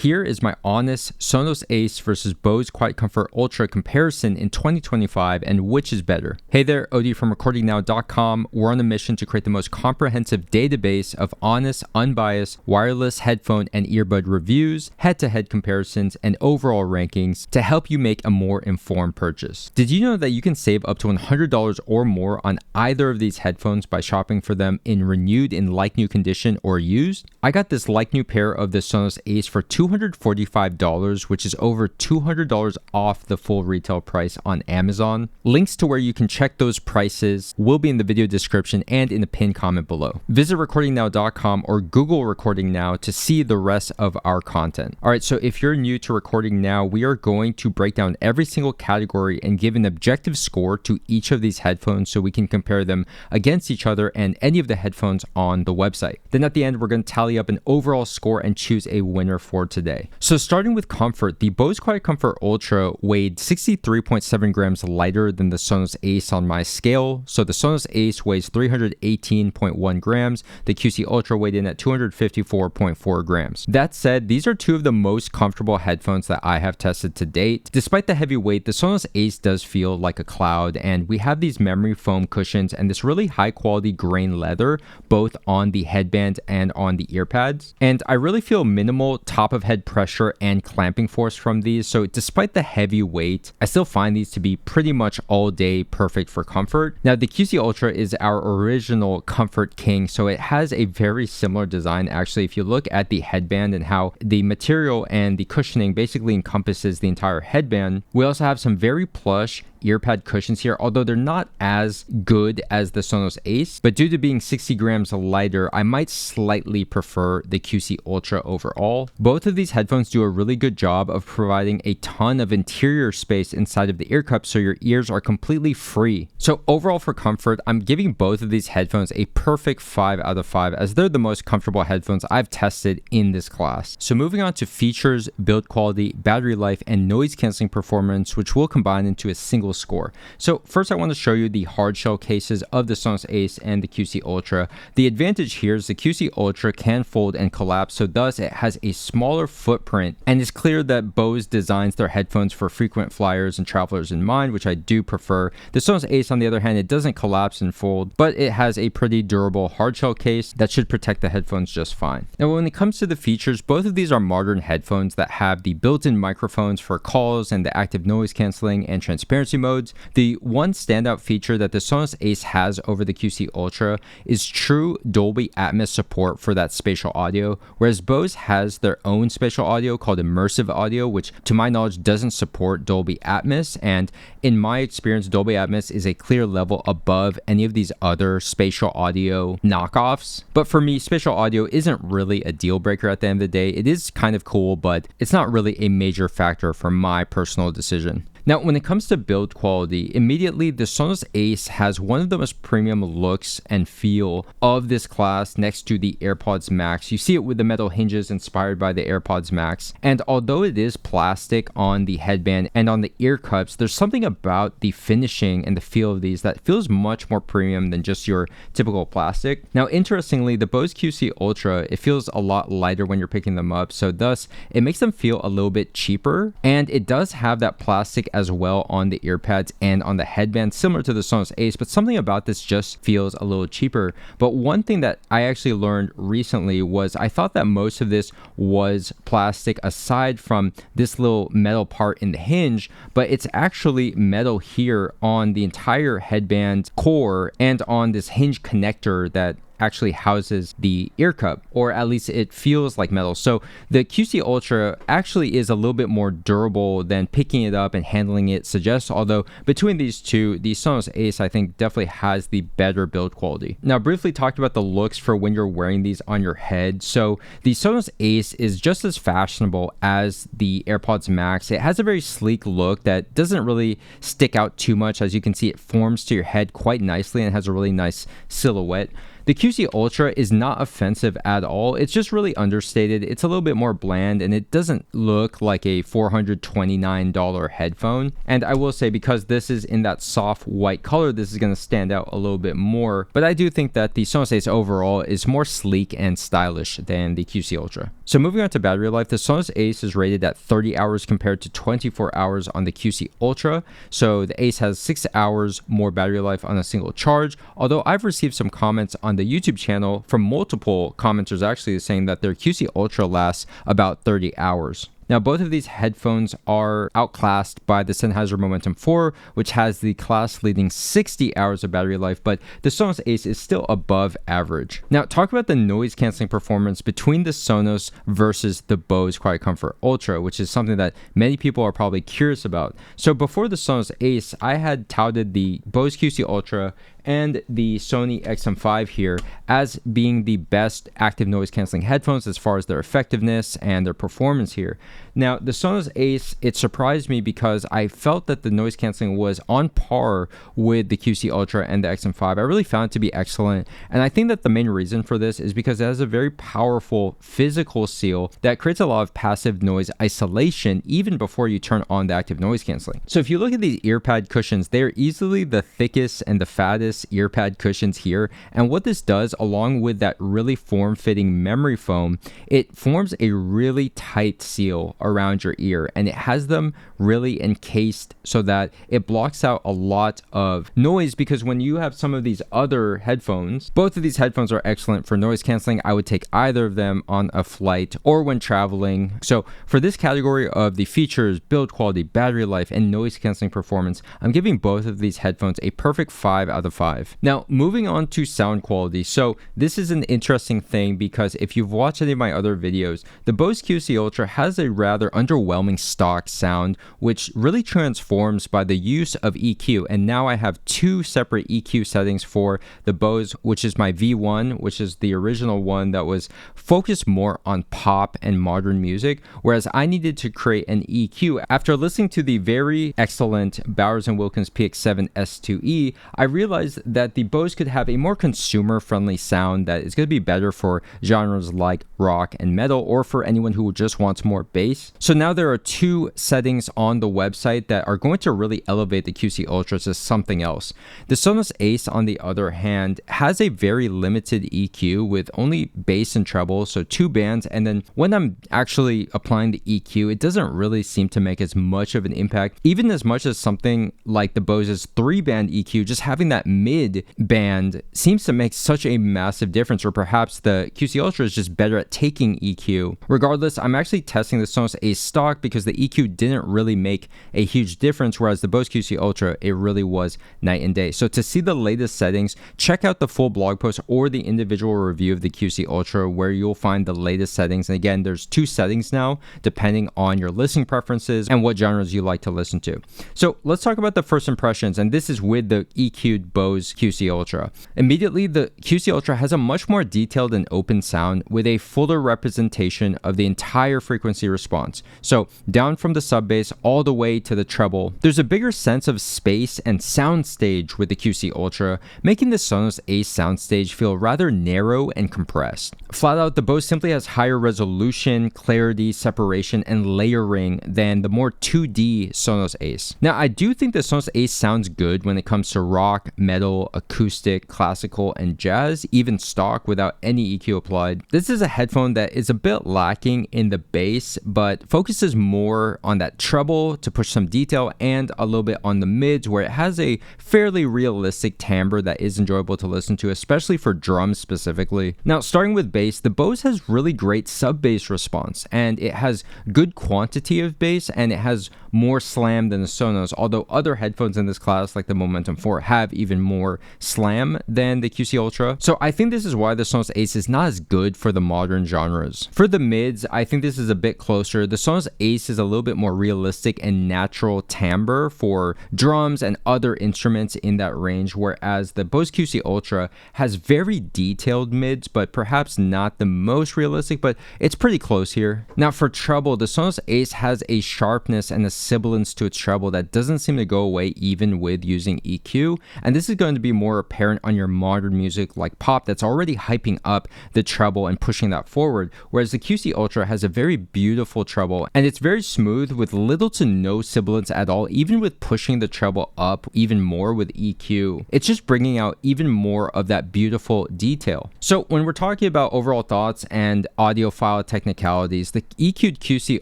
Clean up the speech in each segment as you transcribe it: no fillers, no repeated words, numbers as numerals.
here is my honest Sonos Ace versus Bose QuietComfort Ultra comparison in 2025 and which is better. Hey there, Odie from RecordingNow.com. We're on a mission to create the most comprehensive database of honest, unbiased, wireless headphone and earbud reviews, head-to-head comparisons, and overall rankings to help you make a more informed purchase. Did you know that you can save up to $100 or more on either of these headphones by shopping for them in renewed, in like-new condition, or used? I got this like-new pair of the Sonos Ace for $245, which is over $200 off the full retail price on Amazon. Links to where you can check those prices will be in the video description and in the pinned comment below. Visit recordingnow.com or Google Recording Now to see the rest of our content. All right, so if you're new to Recording Now, we are going to break down every single category and give an objective score to each of these headphones so we can compare them against each other and any of the headphones on the website. Then at the end, we're going to tally up an overall score and choose a winner for today. So starting with comfort, the Bose QuietComfort Ultra weighed 63.7 grams lighter than the Sonos Ace on my scale. So the Sonos Ace weighs 318.1 grams. The QC Ultra weighed in at 254.4 grams. That said, these are two of the most comfortable headphones that I have tested to date. Despite the heavy weight, the Sonos Ace does feel like a cloud, and we have these memory foam cushions and this really high quality grain leather both on the headband and on the ear pads. And I really feel minimal top of head pressure and clamping force from these. So despite the heavy weight, I still find these to be pretty much all day perfect for comfort. Now the QC Ultra is our original comfort king, so it has a very similar design. Actually, if you look at the headband and how the material and the cushioning basically encompasses the entire headband, we also have some very plush earpad cushions here, although they're not as good as the Sonos Ace, but due to being 60 grams lighter, I might slightly prefer the QC Ultra overall. Both of these headphones do a really good job of providing a ton of interior space inside of the ear cup so your ears are completely free. So overall for comfort, I'm giving both of these headphones a perfect 5 out of 5 as they're the most comfortable headphones I've tested in this class. So moving on to features, build quality, battery life, and noise canceling performance, which will combine into a single score. So first I want to show you the hard shell cases of the Sonos Ace and the QC Ultra. The advantage here is the QC Ultra can fold and collapse, so thus it has a smaller footprint, and it's clear that Bose designs their headphones for frequent flyers and travelers in mind, which I do prefer. The Sonos Ace, on the other hand, it doesn't collapse and fold, but it has a pretty durable hard shell case that should protect the headphones just fine. Now when it comes to the features, both of these are modern headphones that have the built-in microphones for calls and the active noise canceling and transparency modes. The one standout feature that the Sonos Ace has over the QC Ultra is true Dolby Atmos support for that spatial audio, whereas Bose has their own spatial audio called immersive audio, which to my knowledge doesn't support Dolby Atmos, and in my experience Dolby Atmos is a clear level above any of these other spatial audio knockoffs. But for me, spatial audio isn't really a deal breaker at the end of the day. It is kind of cool, but it's not really a major factor for my personal decision. Now, when it comes to build quality, immediately the Sonos Ace has one of the most premium looks and feel of this class next to the AirPods Max. You see it with the metal hinges inspired by the AirPods Max. And although it is plastic on the headband and on the ear cups, there's something about the finishing and the feel of these that feels much more premium than just your typical plastic. Now, interestingly, the Bose QC Ultra, it feels a lot lighter when you're picking them up, so thus it makes them feel a little bit cheaper. And it does have that plastic as well on the earpads and on the headband, similar to the Sonos Ace, but something about this just feels a little cheaper. But one thing that I actually learned recently was I thought that most of this was plastic aside from this little metal part in the hinge, but it's actually metal here on the entire headband core and on this hinge connector that actually houses the ear cup, or at least it feels like metal. So the QC Ultra actually is a little bit more durable than picking it up and handling it suggests, although between these two, the Sonos Ace I think definitely has the better build quality. Now briefly talked about the looks for when you're wearing these on your head. So the Sonos Ace is just as fashionable as the AirPods Max. It has a very sleek look that doesn't really stick out too much. As you can see, it forms to your head quite nicely and has a really nice silhouette. The QC Ultra is not offensive at all. It's just really understated. It's a little bit more bland, and it doesn't look like a $429 headphone. And I will say, because this is in that soft white color, this is going to stand out a little bit more. But I do think that the Sonos Ace overall is more sleek and stylish than the QC Ultra. So moving on to battery life, the Sonos Ace is rated at 30 hours compared to 24 hours on the QC Ultra. So the Ace has 6 hours more battery life on a single charge, although I've received some comments on the YouTube channel from multiple commenters actually saying that their QC Ultra lasts about 30 hours. Now, both of these headphones are outclassed by the Sennheiser Momentum 4, which has the class-leading 60 hours of battery life, but the Sonos Ace is still above average. Now, talk about the noise-canceling performance between the Sonos versus the Bose QuietComfort Ultra, which is something that many people are probably curious about. So before the Sonos Ace, I had touted the Bose QC Ultra and the Sony XM5 here as being the best active noise canceling headphones as far as their effectiveness and their performance here. Now, the Sonos Ace, it surprised me because I felt that the noise canceling was on par with the QC Ultra and the XM5. I really found it to be excellent, and I think that the main reason for this is because it has a very powerful physical seal that creates a lot of passive noise isolation even before you turn on the active noise canceling. So if you look at these ear pad cushions, they're easily the thickest and the fattest ear pad cushions here, and what this does, along with that really form-fitting memory foam, it forms a really tight seal around your ear, and it has them really encased so that it blocks out a lot of noise. Because when you have some of these other headphones, both of these headphones are excellent for noise canceling. I would take either of them on a flight or when traveling. So for this category of the features, build quality, battery life, and noise canceling performance, I'm giving both of these headphones a perfect 5 out of 5. Now, moving on to sound quality. So this is an interesting thing because if you've watched any of my other videos, the Bose QC Ultra has a rather underwhelming stock sound, which really transforms by the use of EQ. And now I have 2 separate EQ settings for the Bose, which is my V1, which is the original one that was focused more on pop and modern music, whereas I needed to create an EQ. After listening to the very excellent Bowers & Wilkins PX7 S2E, I realized that the Bose could have a more consumer-friendly sound that is going to be better for genres like rock and metal, or for anyone who just wants more bass. So now there are 2 settings on the website that are going to really elevate the QC Ultra to something else. The Sonos Ace, on the other hand, has a very limited EQ with only bass and treble, so 2 bands, and then when I'm actually applying the EQ, it doesn't really seem to make as much of an impact, even as much as something like the Bose's 3-band EQ. Just having that mid band seems to make such a massive difference, or perhaps the QC Ultra is just better at taking EQ. Regardless, I'm actually testing the Sonos Ace stock because the EQ didn't really make a huge difference, whereas the Bose QC Ultra, it really was night and day. So to see the latest settings, check out the full blog post or the individual review of the QC Ultra where you'll find the latest settings. And again, there's 2 settings now depending on your listening preferences and what genres you like to listen to. So let's talk about the first impressions, and this is with the EQ'd Bose QC Ultra. Immediately, the QC Ultra has a much more detailed and open sound with a fuller representation of the entire frequency response. So down from the sub bass all the way to the treble, there's a bigger sense of space and soundstage with the QC Ultra, making the Sonos Ace soundstage feel rather narrow and compressed. Flat out, the Bose simply has higher resolution, clarity, separation, and layering than the more 2D Sonos Ace. Now, I do think the Sonos Ace sounds good when it comes to rock, metal, acoustic, classical, and jazz, even stock without any EQ applied. This is a headphone that is a bit lacking in the bass, but focuses more on that treble to push some detail, and a little bit on the mids where it has a fairly realistic timbre that is enjoyable to listen to, especially for drums specifically. Now, starting with bass, the Bose has really great sub bass response, and it has good quantity of bass, and it has more slam than the Sonos, although other headphones in this class like the Momentum 4 have even more slam than the QC Ultra. So I think this is why the Sonos Ace is not as good for the modern genres. For the mids, I think this is a bit closer. The Sonos Ace is a little bit more realistic and natural timbre for drums and other instruments in that range, whereas the Bose QC Ultra has very detailed mids, but perhaps not the most realistic, but it's pretty close here. Now for treble, the Sonos Ace has a sharpness and a sibilance to its treble that doesn't seem to go away even with using EQ, and this is is going to be more apparent on your modern music like pop that's already hyping up the treble and pushing that forward, whereas the QC Ultra has a very beautiful treble and it's very smooth with little to no sibilance at all, even with pushing the treble up even more with EQ. It's just bringing out even more of that beautiful detail. So when we're talking about overall thoughts and audiophile technicalities, the EQ'd QC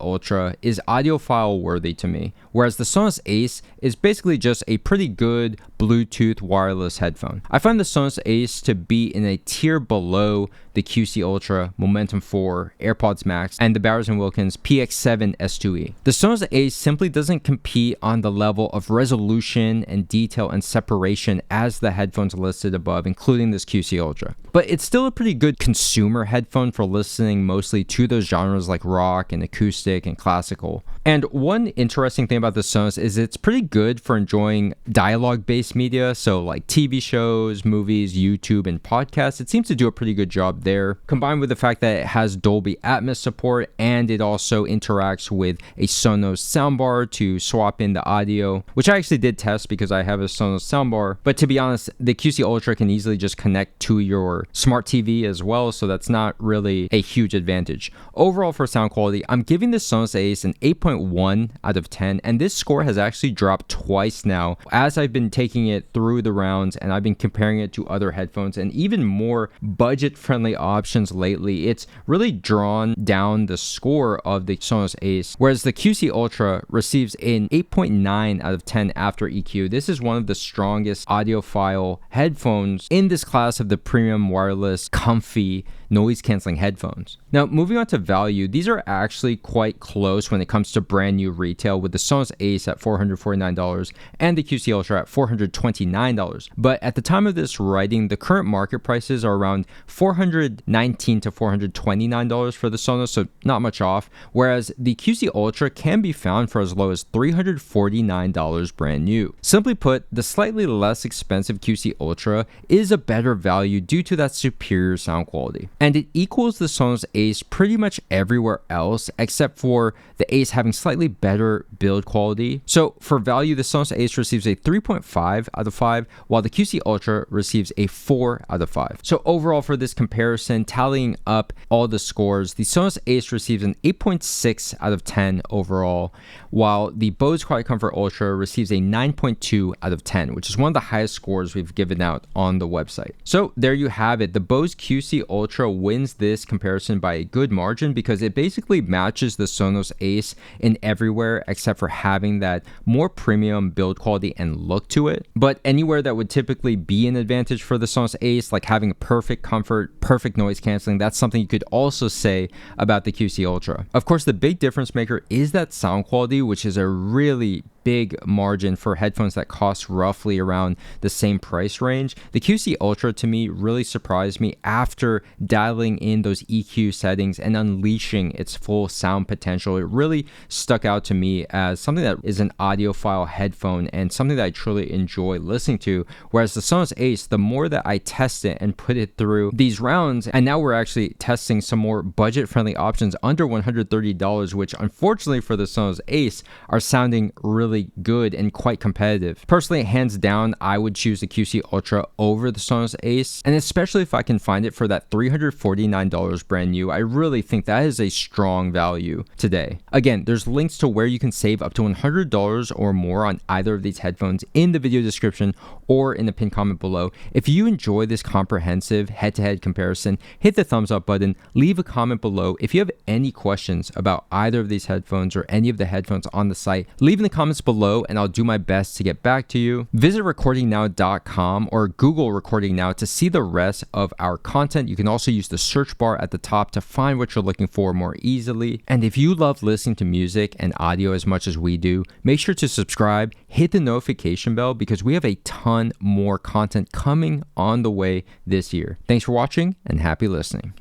Ultra is audiophile worthy to me, whereas the Sonos Ace is basically just a pretty good Bluetooth wireless headphone. I find the Sonos Ace to be in a tier below the QC Ultra, Momentum 4, AirPods Max, and the Bowers & Wilkins PX7 S2E. The Sonos Ace simply doesn't compete on the level of resolution and detail and separation as the headphones listed above, including this QC Ultra. But it's still a pretty good consumer headphone for listening mostly to those genres like rock and acoustic and classical. And one interesting thing about the Sonos is it's pretty good for enjoying dialogue-based media, so like TV shows, movies, YouTube, and podcasts. It seems to do a pretty good job there, combined with the fact that it has Dolby Atmos support and it also interacts with a Sonos soundbar to swap in the audio, which I actually did test because I have a Sonos soundbar. But to be honest, the QC Ultra can easily just connect to your smart TV as well, so that's not really a huge advantage. Overall, for sound quality, I'm giving the Sonos Ace an 8.1 out of 10, and this score has actually dropped twice now as I've been taking it through the rounds and I've been comparing it to other headphones and even more budget-friendly options lately. It's really drawn down the score of the Sonos Ace, whereas the QC Ultra receives an 8.9 out of 10 after EQ. This is one of the strongest audiophile headphones in this class of the premium wireless comfy noise-canceling headphones. Now, moving on to value, these are actually quite close when it comes to brand new retail, with the Sonos Ace at $449 and the QC Ultra at $429. But at the time of this writing, the current market prices are around $419 to $429 for the Sonos, so not much off, whereas the QC Ultra can be found for as low as $349 brand new. Simply put, the slightly less expensive QC Ultra is a better value due to that superior sound quality. And it equals the Sonos Ace pretty much everywhere else except for the Ace having slightly better build quality. So for value, the Sonos Ace receives a 3.5 out of 5, while the QC Ultra receives a 4 out of 5. So overall for this comparison, tallying up all the scores, the Sonos Ace receives an 8.6 out of 10 overall, while the Bose QuietComfort Ultra receives a 9.2 out of 10, which is one of the highest scores we've given out on the website. So there you have it. The Bose QC Ultra wins this comparison by a good margin because it basically matches the Sonos Ace in everywhere except for having that more premium build quality and look to it. But anywhere that would typically be an advantage for the Sonos Ace, like having perfect comfort, perfect noise canceling, that's something you could also say about the QC Ultra. Of course, the big difference maker is that sound quality, which is a really big margin for headphones that cost roughly around the same price range. The QC Ultra to me really surprised me after dialing in those EQ settings and unleashing its full sound potential. It really stuck out to me as something that is an audiophile headphone and something that I truly enjoy listening to. Whereas the Sonos Ace, the more that I test it and put it through these rounds, and now we're actually testing some more budget-friendly options under $130, which unfortunately for the Sonos Ace are sounding really good and quite competitive. Personally, hands down, I would choose the QC Ultra over the Sonos Ace, and especially if I can find it for that $349 brand new. I really think that is a strong value today. Again, there's links to where you can save up to $100 or more on either of these headphones in the video description or in the pinned comment below. If you enjoy this comprehensive head-to-head comparison, hit the thumbs up button, leave a comment below. If you have any questions about either of these headphones or any of the headphones on the site, leave in the comments below and I'll do my best to get back to you. Visit recordingnow.com or Google Recording Now to see the rest of our content. You can also use the search bar at the top to find what you're looking for more easily. And if you love listening to music and audio as much as we do, make sure to subscribe, hit the notification bell because we have a ton more content coming on the way this year. Thanks for watching and happy listening.